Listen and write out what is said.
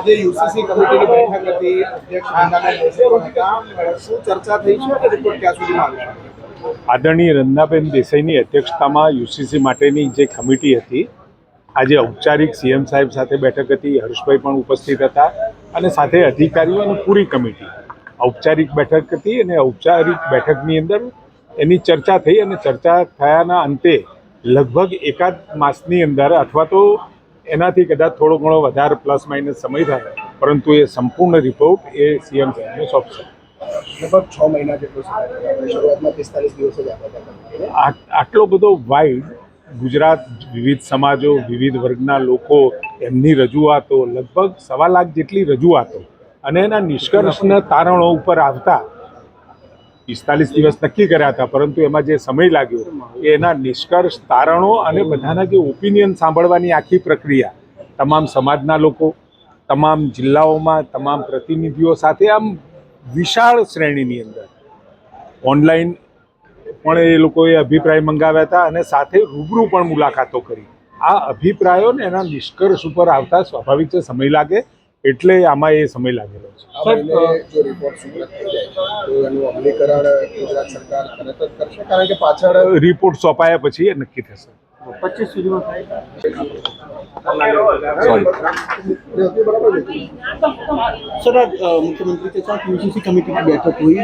આજે યુસીસી કમિટીની બેઠક હતી, અધ્યક્ષ રંજનાબેન દેસાઈ પણ હતા. શું ચર્ચા થઈ છે અને રિપોર્ટ ક્યાં સુધીમાં આવ્યો? આદરણીય રંજનાબેન દેસાઈની અધ્યક્ષતામાં યુસીસી માટેની જે કમિટી હતી, આજે ઔપચારિક સીએમ સાહેબ સાથે બેઠક હતી. હર્ષભાઈ પણ ઉપસ્થિત હતા અને સાથે અધિકારીઓ અને પૂરી કમિટી. ઔપચારિક બેઠક હતી અને ઔપચારિક બેઠકની અંદર એની ચર્ચા થઈ અને ચર્ચા થયાના અંતે લગભગ એકાદ માસની અંદર અથવા તો એનાથી કદાચ થોડો ઘણો વધારે પ્લસ માઇનસ સમય થાય, પરંતુ એ સંપૂર્ણ રિપોર્ટ એ સીએમ સાહેબને સોંપશે. લગભગ 6 મહિના જેટલો સમય થયો. શરૂઆતમાં 45 દિવસ જ આપ્યા હતા. આટલો બધો વાઇડ ગુજરાત, વિવિધ સમાજો, વિવિધ વર્ગના લોકો, એમની રજૂઆતો, લગભગ 1.25 લાખ જેટલી રજૂઆતો અને એના નિષ્કર્ષના તારણો ઉપર આવતા 45 દિવસ નક્કી કર્યા હતા, પરંતુ એમાં જે સમય લાગ્યો એ એના નિષ્કર્ષ, તારણો અને બધાના જે ઓપિનિયન સાંભળવાની આખી પ્રક્રિયા, તમામ સમાજના લોકો, તમામ જિલ્લાઓમાં તમામ પ્રતિનિધિઓ સાથે આમ વિશાળ શ્રેણીની અંદર ઓનલાઈન પણ એ લોકોએ અભિપ્રાય મંગાવ્યા હતા અને સાથે રૂબરૂ પણ મુલાકાતો કરી. આ અભિપ્રાયો ને એના નિષ્કર્ષ ઉપર આવતા સ્વાભાવિક છે સમય લાગે, એટલે આમાં એ સમય લાગેલો છે. જો રિપોર્ટ સુપ્રત થઈ જાય તો એનું અમલીકરણ ગુજરાત સરકાર તરત જ કરશે, કારણ કે પાછળ રિપોર્ટ સોંપાયા પછી એ નક્કી થશે. 25 સુધીમાં થાય. सर आज मुख्यमंत्री के साथ यूसीसी कमेटी की बैठक हुई।